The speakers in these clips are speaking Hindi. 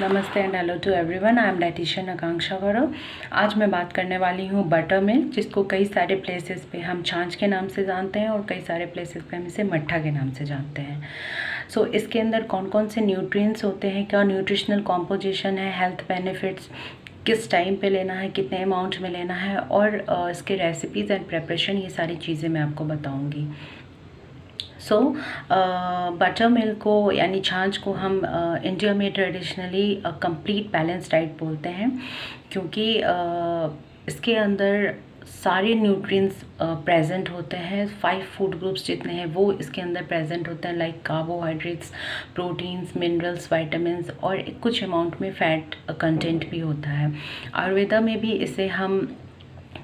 नमस्ते and hello to everyone. I am dietitian Akanksha Gaurav. आज मैं बात करने वाली हूँ बटर मिल्क, जिसको कई सारे प्लेसेस पे हम छाछ के नाम से जानते हैं और कई सारे प्लेसेस पे हम इसे मट्ठा के नाम से जानते हैं। सो इसके अंदर कौन कौन से न्यूट्रिएंट्स होते हैं, क्या न्यूट्रिशनल कॉम्पोजिशन है, हेल्थ बेनिफिट्स, किस टाइम पे लेना है, कितने अमाउंट में लेना है और इसके रेसिपीज़ एंड प्रेपरेशन, ये सारी चीज़ें मैं आपको बताऊँगी। सो बटर मिल्क को यानी छाछ को हम इंडिया में ट्रेडिशनली कंप्लीट बैलेंस डाइट बोलते हैं, क्योंकि इसके अंदर सारे न्यूट्रिएंट्स प्रेजेंट होते हैं। 5 फूड ग्रुप्स जितने हैं वो इसके अंदर प्रेजेंट होते हैं, like carbohydrates, proteins, minerals, vitamins और कुछ अमाउंट में फ़ैट कंटेंट भी होता है। आयुर्वेदा में भी इसे हम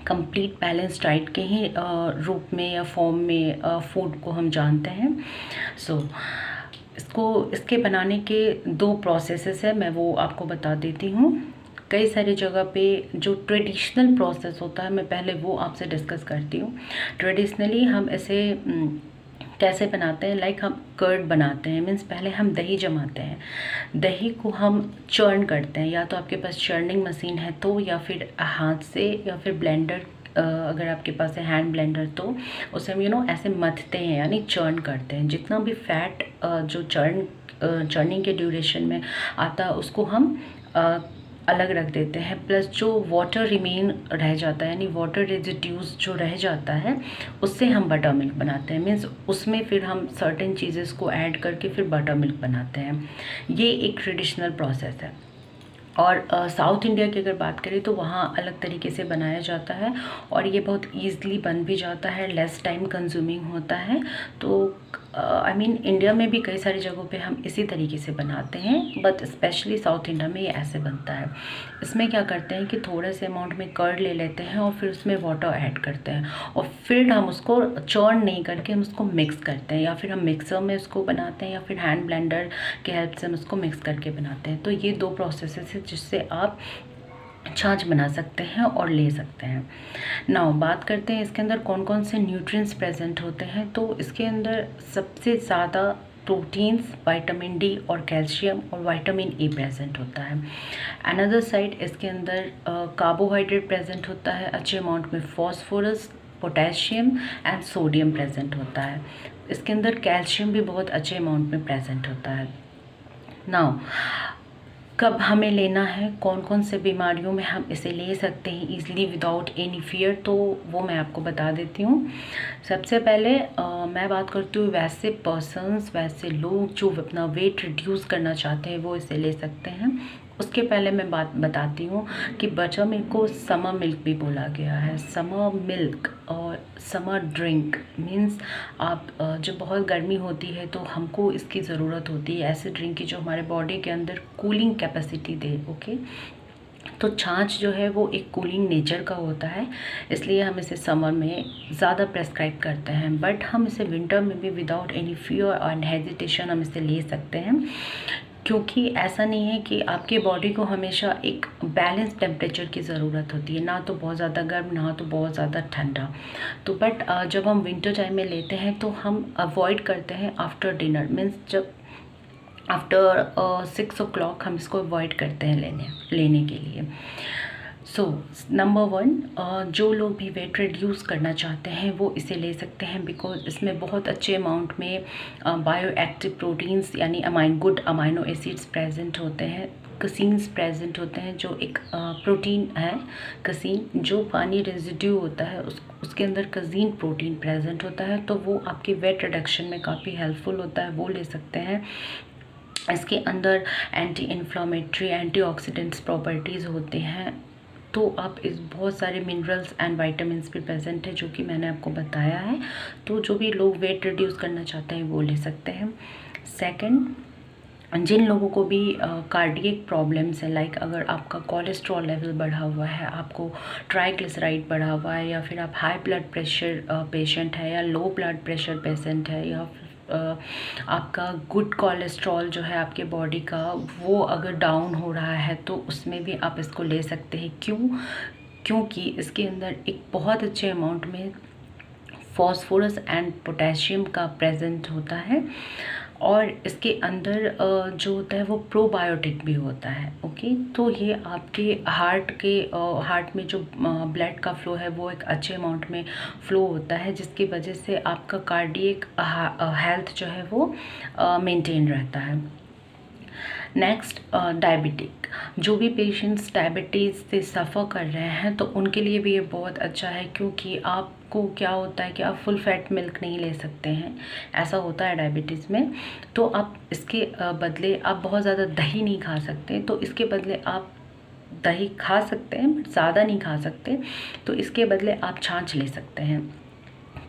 कंप्लीट बैलेंस डाइट के ही रूप में या फॉर्म में फूड को हम जानते हैं। सो इसके बनाने के 2 प्रोसेसेस है, मैं वो आपको बता देती हूँ। कई सारी जगह पे जो ट्रेडिशनल प्रोसेस होता है, मैं पहले वो आपसे डिस्कस करती हूँ। ट्रेडिशनली हम इसे कैसे बनाते हैं, लाइक हम कर्ड बनाते हैं, मीन्स पहले हम दही जमाते हैं, दही को हम चर्न करते हैं, या तो आपके पास चर्निंग मशीन है तो, या फिर हाथ से, या फिर ब्लेंडर अगर आपके पास है हैंड ब्लेंडर तो उसे हम ऐसे मथते हैं, यानी चर्न करते हैं। जितना भी फैट जो चर्निंग के ड्यूरेशन में आता है उसको हम अलग रख देते हैं, प्लस जो वाटर रिमेन रह जाता है, यानी वाटर रेजिड्यूज जो रह जाता है, उससे हम बटर मिल्क बनाते हैं। मीन्स उसमें फिर हम सर्टेन चीज़ेस को ऐड करके फिर बटर मिल्क बनाते हैं। ये एक ट्रेडिशनल प्रोसेस है। और साउथ इंडिया की अगर बात करें तो वहाँ अलग तरीके से बनाया जाता है और ये बहुत ईज़िली बन भी जाता है, लेस टाइम कंज्यूमिंग होता है। तो इंडिया में भी कई सारी जगहों पे हम इसी तरीके से बनाते हैं, बट स्पेशली साउथ इंडिया में ये ऐसे बनता है। इसमें क्या करते हैं कि थोड़े से अमाउंट में कर्ड ले लेते हैं और फिर उसमें वाटर ऐड करते हैं और फिर हम उसको चर्न नहीं करके हम उसको मिक्स करते हैं, या फिर हम मिक्सर में उसको बनाते हैं, या फिर हैंड ब्लेंडर के हेल्प से हम उसको मिक्स करके बनाते हैं। तो ये 2 प्रोसेसेस है जिससे आप छाछ बना सकते हैं और ले सकते हैं। नाउ बात करते हैं इसके अंदर कौन कौन से न्यूट्रिएंट्स प्रेजेंट होते हैं। तो इसके अंदर सबसे ज़्यादा प्रोटीन्स, विटामिन डी और कैल्शियम और विटामिन ए प्रेजेंट होता है। अनदर साइड इसके अंदर कार्बोहाइड्रेट प्रेजेंट होता है, अच्छे अमाउंट में phosphorus, potassium and sodium present होता है। इसके अंदर कैल्शियम भी बहुत अच्छे अमाउंट में प्रेजेंट होता है। नाउ कब हमें लेना है, कौन कौन से बीमारियों में हम इसे ले सकते हैं ईज़िली विदाउट एनी फियर, तो वो मैं आपको बता देती हूँ। सबसे पहले मैं बात करती हूँ वैसे पर्सन्स, वैसे लोग जो अपना वेट रिड्यूस करना चाहते हैं वो इसे ले सकते हैं। उसके पहले मैं बात बताती हूँ कि बटर मिल्क को समर मिल्क भी बोला गया है। समर मिल्क और समर ड्रिंक मीन्स आप जब बहुत गर्मी होती है तो हमको इसकी ज़रूरत होती है ऐसे ड्रिंक की जो हमारे बॉडी के अंदर कूलिंग कैपेसिटी दे। ओके, तो छाछ जो है वो एक कूलिंग नेचर का होता है, इसलिए हम इसे समर में ज़्यादा प्रेस्क्राइब करते हैं, बट हम इसे विंटर में भी without any fear and hesitation हम इसे ले सकते हैं। क्योंकि ऐसा नहीं है कि आपके बॉडी को हमेशा एक बैलेंस टेम्परेचर की ज़रूरत होती है, ना तो बहुत ज़्यादा गर्म ना तो बहुत ज़्यादा ठंडा। तो बट जब हम विंटर टाइम में लेते हैं तो हम अवॉइड करते हैं आफ्टर डिनर, मीन्स जब आफ्टर 6 o'clock हम इसको अवॉइड करते हैं लेने के लिए। सो नंबर 1, जो लोग भी वेट रिड्यूस करना चाहते हैं वो इसे ले सकते हैं, बिकॉज इसमें बहुत अच्छे अमाउंट में बायो एक्टिव प्रोटीन्स यानी गुड अमाइनो एसिड्स प्रेजेंट होते हैं। कसीन्स प्रेजेंट होते हैं जो एक प्रोटीन है। कसीन जो पानी रेजिड्यू होता है उसके अंदर कजीन प्रोटीन प्रेजेंट होता है, तो वो आपके वेट रिडक्शन में काफ़ी हेल्पफुल होता है, वो ले सकते हैं। इसके अंदर एंटी इन्फ्लामेटरी, एंटीऑक्सीडेंट्स प्रॉपर्टीज़ होते हैं, तो आप इस बहुत सारे मिनरल्स एंड विटामिन्स भी प्रेजेंट है जो कि मैंने आपको बताया है। तो जो भी लोग वेट रिड्यूस करना चाहते हैं वो ले सकते हैं। सेकंड, जिन लोगों को भी कार्डियक प्रॉब्लम्स है, लाइक अगर आपका कोलेस्ट्रॉल लेवल बढ़ा हुआ है, आपको ट्राइग्लिसराइड बढ़ा हुआ है, या फिर आप हाई ब्लड प्रेशर पेशेंट है, या लो ब्लड प्रेशर पेशेंट है, या आपका गुड कोलेस्ट्रॉल जो है आपके बॉडी का वो अगर डाउन हो रहा है तो उसमें भी आप इसको ले सकते हैं। क्योंकि इसके अंदर एक बहुत अच्छे अमाउंट में फॉस्फोरस एंड पोटेशियम का प्रेजेंट होता है। और इसके अंदर जो होता है वो प्रोबायोटिक भी होता है। ओके, तो ये आपके हार्ट में जो ब्लड का फ्लो है वो एक अच्छे अमाउंट में फ्लो होता है, जिसकी वजह से आपका कार्डियक हेल्थ जो है वो मेंटेन रहता है। Next, diabetic. जो भी पेशेंट्स डायबिटीज़ से सफ़र कर रहे हैं तो उनके लिए भी ये बहुत अच्छा है, क्योंकि आपको क्या होता है कि आप फुल फैट मिल्क नहीं ले सकते हैं, ऐसा होता है डायबिटीज़ में। तो आप इसके बदले आप बहुत ज़्यादा दही नहीं खा सकते, तो इसके बदले आप दही खा सकते हैं बट ज़्यादा नहीं खा सकते, तो इसके बदले आप छाछ ले सकते हैं।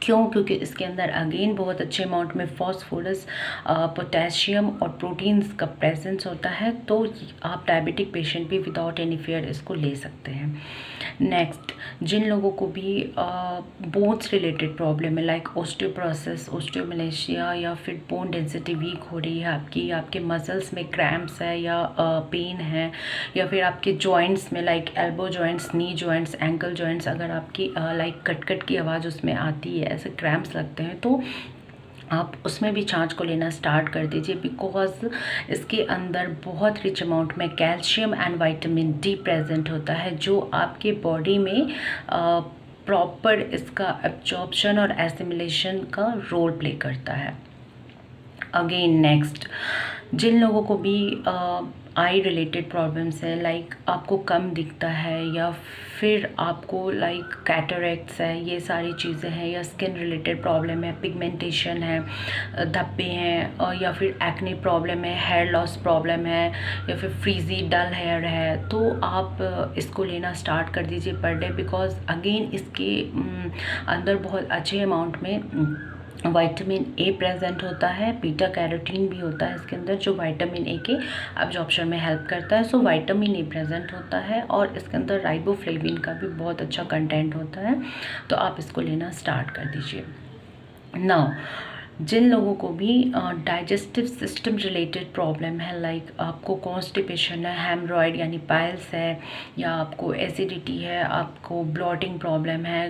क्यों? क्योंकि इसके अंदर अगेन बहुत अच्छे अमाउंट में फॉस्फोरस, पोटेशियम और प्रोटीन्स का प्रेजेंस होता है, तो आप डायबिटिक पेशेंट भी विदाउट एनी फियर इसको ले सकते हैं। नेक्स्ट, जिन लोगों को भी बोन्स रिलेटेड प्रॉब्लम है लाइक ओस्टियोपोरोसिस, ओस्टियोमलेशिया, या फिर बोन डेंसिटी वीक हो रही है आपकी, आपके मसल्स में क्रैम्प्स है या पेन है, या फिर आपके जॉइंट्स में लाइक एल्बो जॉइंट्स, नी जॉइंट्स, एंकल जॉइंट्स, अगर आपकी लाइक कट की आवाज़ उसमें आती है, ऐसे क्रैम्प्स लगते हैं, तो आप उसमें भी छाछ को लेना स्टार्ट कर दीजिए, बिकॉज इसके अंदर बहुत रिच अमाउंट में calcium and vitamin D present होता है, जो आपके बॉडी में प्रॉपर इसका एब्जॉर्प्शन और एसिमिलेशन का रोल प्ले करता है। अगेन नेक्स्ट, जिन लोगों को भी आई रिलेटेड प्रॉब्लम्स है, लाइक आपको कम दिखता है या फिर आपको लाइक कैटरेक्ट्स है, ये सारी चीज़ें हैं, या स्किन रिलेटेड प्रॉब्लम है, पिगमेंटेशन है, धब्बे हैं, या फिर एक्ने प्रॉब्लम है, हेयर लॉस प्रॉब्लम है, या फिर फ्रीजी डल हेयर है, तो आप इसको लेना स्टार्ट कर दीजिए पर डे, बिकॉज अगेन इसके अंदर बहुत अच्छे अमाउंट में विटामिन ए प्रेजेंट होता है, बीटा कैरोटीन भी होता है इसके अंदर, जो विटामिन ए के एब्जॉर्प्शन में हेल्प करता है। सो विटामिन ए प्रेजेंट होता है, और इसके अंदर राइबोफ्लेविन का भी बहुत अच्छा कंटेंट होता है, तो आप इसको लेना स्टार्ट कर दीजिए। नाउ, जिन लोगों को भी डाइजेस्टिव सिस्टम रिलेटेड प्रॉब्लम है, लाइक आपको कॉन्स्टिपेशन है, हेमरॉइड यानी पाइल्स है, या आपको एसिडिटी है, आपको ब्लॉटिंग प्रॉब्लम है,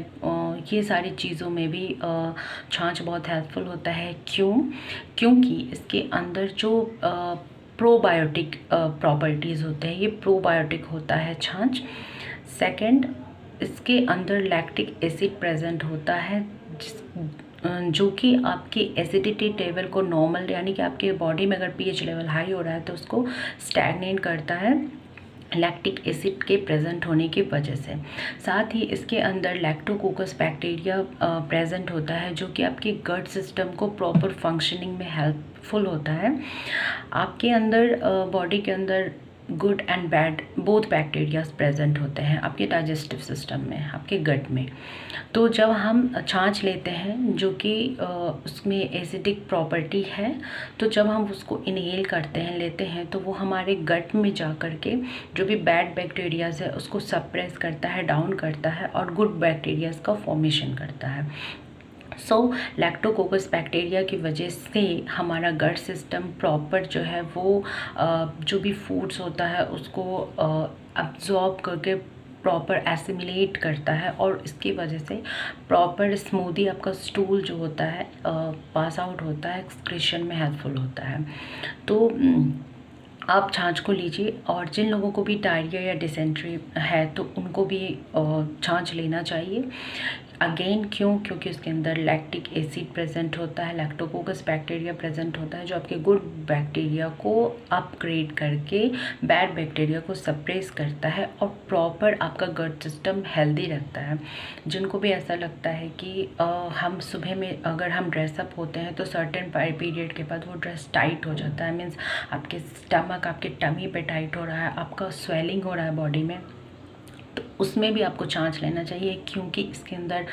ये सारी चीज़ों में भी छाछ बहुत हेल्पफुल होता है। क्योंकि इसके अंदर जो प्रोबायोटिक प्रॉपर्टीज़ होते हैं, ये प्रोबायोटिक होता है छाछ। सेकंड, इसके अंदर लैक्टिक एसिड प्रेजेंट होता है, जो कि आपके एसिडिटी लेवल को नॉर्मल, यानी कि आपके बॉडी में अगर पीएच लेवल हाई हो रहा है तो उसको स्टैग्नेट करता है लैक्टिक एसिड के प्रेजेंट होने की वजह से। साथ ही इसके अंदर लैक्टोकोकस बैक्टीरिया प्रेजेंट होता है, जो कि आपके गट सिस्टम को प्रॉपर फंक्शनिंग में हेल्पफुल होता है। आपके अंदर बॉडी के अंदर good and bad both bacterias present होते हैं आपके डाइजेस्टिव सिस्टम में, आपके गट में। तो जब हम छाछ लेते हैं जो कि उसमें एसिडिक प्रॉपर्टी है, तो जब हम उसको इनहेल करते हैं, लेते हैं, तो वो हमारे गट में जा कर के जो भी बैड बैक्टीरियाज है उसको सप्रेस करता है, डाउन करता है, और गुड बैक्टीरियाज का फॉर्मेशन करता है। सो लैक्टोकोकस बैक्टीरिया की वजह से हमारा गट सिस्टम प्रॉपर जो है वो जो भी फूड्स होता है उसको अब्जॉर्ब करके प्रॉपर एसिमिलेट करता है, और इसकी वजह से प्रॉपर स्मूदी आपका स्टूल जो होता है पास आउट होता है, एक्सक्रीशन में हेल्पफुल होता है। तो आप छाछ को लीजिए, और जिन लोगों को भी डायरिया या डिसेंट्री है तो उनको भी छाछ लेना चाहिए। अगेन क्योंकि उसके अंदर लैक्टिक एसिड प्रेजेंट होता है, लैक्टोकोकस बैक्टीरिया प्रेजेंट होता है, जो आपके गुड बैक्टीरिया को अपग्रेड करके बैड बैक्टीरिया को सप्रेस करता है, और प्रॉपर आपका गट सिस्टम हेल्दी रखता है। जिनको भी ऐसा लगता है कि हम सुबह में अगर हम ड्रेसअप होते हैं तो सर्टेन पीरियड के बाद वो ड्रेस टाइट हो जाता है, मीन्स आपके स्टमक, आपके टमी पे टाइट हो रहा है, आपका स्वेलिंग हो रहा है बॉडी में, तो उसमें भी आपको छाछ लेना चाहिए, क्योंकि इसके अंदर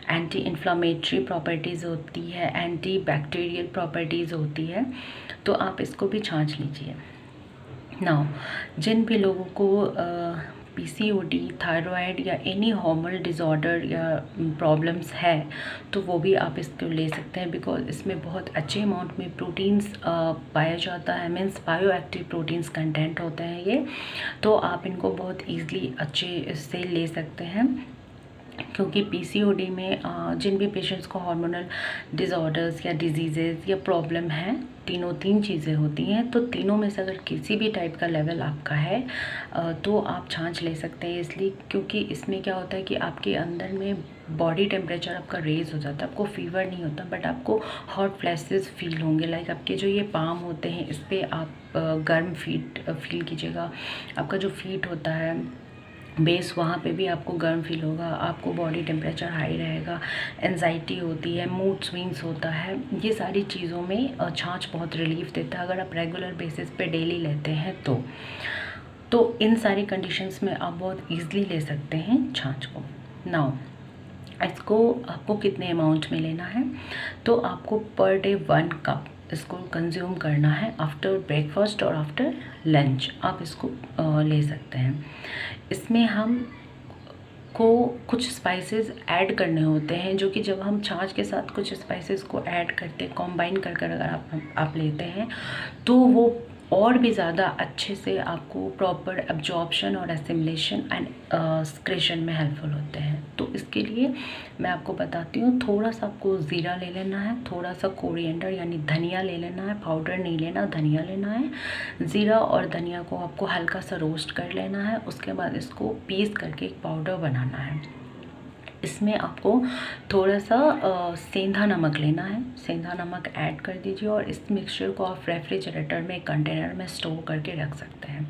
एंटी इन्फ्लामेटरी प्रॉपर्टीज़ होती है, एंटी बैक्टीरियल प्रॉपर्टीज़ होती है, तो आप इसको भी छाछ लीजिए। नाउ, जिन भी लोगों को पीसीओडी, थायराइड या एनी हार्मोनल डिसऑर्डर या प्रॉब्लम्स है, तो वो भी आप इसको ले सकते हैं, बिकॉज इसमें बहुत अच्छे अमाउंट में प्रोटीन्स पाया जाता है, means bio active proteins content होते हैं ये, तो आप इनको बहुत ईजिली अच्छे से ले सकते हैं। क्योंकि पीसीओडी में जिन भी पेशेंट्स को हार्मोनल डिसऑर्डर्स या डिजीज़ेज़ या प्रॉब्लम है, तीन चीज़ें होती हैं, तो तीनों में से अगर किसी भी टाइप का लेवल आपका है तो आप छांछ ले सकते हैं। इसलिए क्योंकि इसमें क्या होता है कि आपके अंदर में बॉडी टेम्परेचर आपका रेज़ हो जाता है, आपको फीवर नहीं होता बट आपको हॉट फ्लैशेस फील होंगे। लाइक आपके जो ये पाम होते हैं इस पर आप गर्म फील कीजिएगा। आपका जो फीट होता है बेस, वहाँ पे भी आपको गर्म फील होगा, आपको बॉडी टेम्परेचर हाई रहेगा, एंजाइटी होती है, मूड स्विंग्स होता है। ये सारी चीज़ों में छाछ बहुत रिलीफ देता है अगर आप रेगुलर बेसिस पे डेली लेते हैं तो इन सारी कंडीशंस में आप बहुत ईजिली ले सकते हैं छाछ को। नाउ इसको आपको कितने अमाउंट में लेना है, तो आपको पर डे 1 कप इसको कंज्यूम करना है आफ्टर ब्रेकफास्ट और आफ्टर लंच। आप इसको ले सकते हैं। इसमें हम को कुछ स्पाइसेस ऐड करने होते हैं, जो कि जब हम छाछ के साथ कुछ स्पाइसेस को ऐड करते कंबाइन कर अगर आप लेते हैं तो वो और भी ज़्यादा अच्छे से आपको प्रॉपर एब्जॉर्प्शन और एसिमिलेशन एंड एक्सक्रीशन में हेल्पफुल होते हैं। तो इसके लिए मैं आपको बताती हूँ, थोड़ा सा आपको ज़ीरा ले लेना है, थोड़ा सा कोरिएंडर यानी धनिया ले लेना है, पाउडर नहीं लेना, धनिया लेना है। ज़ीरा और धनिया को आपको हल्का सा रोस्ट कर लेना है, उसके बाद इसको पीस करके एक पाउडर बनाना है। इसमें आपको थोड़ा सा सेंधा नमक लेना है, सेंधा नमक ऐड कर दीजिए और इस मिक्सचर को आप रेफ्रिजरेटर में कंटेनर में स्टोर करके रख सकते हैं।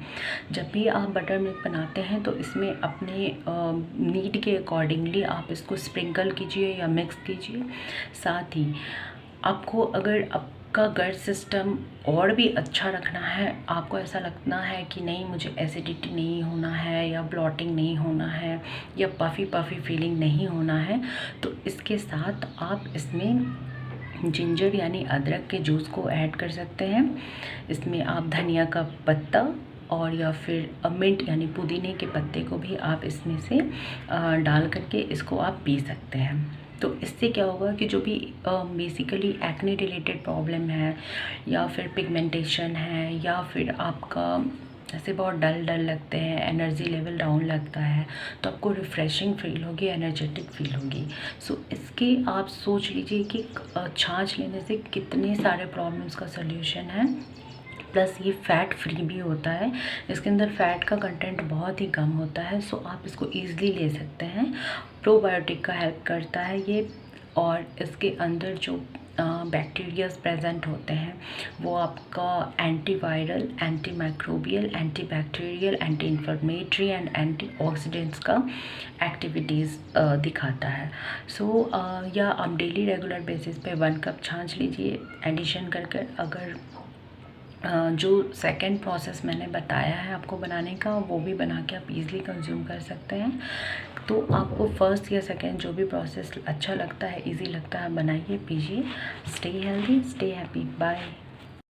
जब भी आप बटर मिल्क बनाते हैं तो इसमें अपने नीड के अकॉर्डिंगली आप इसको स्प्रिंकल कीजिए या मिक्स कीजिए। साथ ही आपको अगर का गट सिस्टम और भी अच्छा रखना है, आपको ऐसा लगना है कि नहीं मुझे एसिडिटी नहीं होना है या ब्लॉटिंग नहीं होना है या पफ़ी फीलिंग नहीं होना है, तो इसके साथ आप इसमें जिंजर यानी अदरक के जूस को ऐड कर सकते हैं। इसमें आप धनिया का पत्ता और या फिर मिंट यानी पुदीने के पत्ते को भी आप इसमें से डाल करके इसको आप पी सकते हैं। तो इससे क्या होगा कि जो भी बेसिकली एक्ने रिलेटेड प्रॉब्लम है या फिर पिगमेंटेशन है या फिर आपका ऐसे बहुत डल लगते हैं, एनर्जी लेवल डाउन लगता है, तो आपको रिफ़्रेशिंग फील होगी, एनर्जेटिक फील होगी। सो इसके आप सोच लीजिए कि छाछ लेने से कितने सारे प्रॉब्लम्स का सल्यूशन है। प्लस ये फ़ैट फ्री भी होता है, इसके अंदर फ़ैट का कंटेंट बहुत ही कम होता है। सो आप इसको ईज़िली ले सकते हैं। प्रोबायोटिक का हेल्प करता है ये, और इसके अंदर जो बैक्टीरियाज प्रेजेंट होते हैं वो आपका antiviral, antimicrobial, antibacterial, anti inflammatory and antioxidants का एक्टिविटीज़ दिखाता है। सो या आप डेली रेगुलर बेसिस पे 1 कप छाछ लीजिए एडिशन कर अगर जो सेकंड प्रोसेस मैंने बताया है आपको बनाने का, वो भी बना के आप इजीली कंज्यूम कर सकते हैं। तो आपको फर्स्ट या सेकंड जो भी प्रोसेस अच्छा लगता है, इजी लगता है, बनाइए, पीजिए। Stay healthy, stay happy, bye.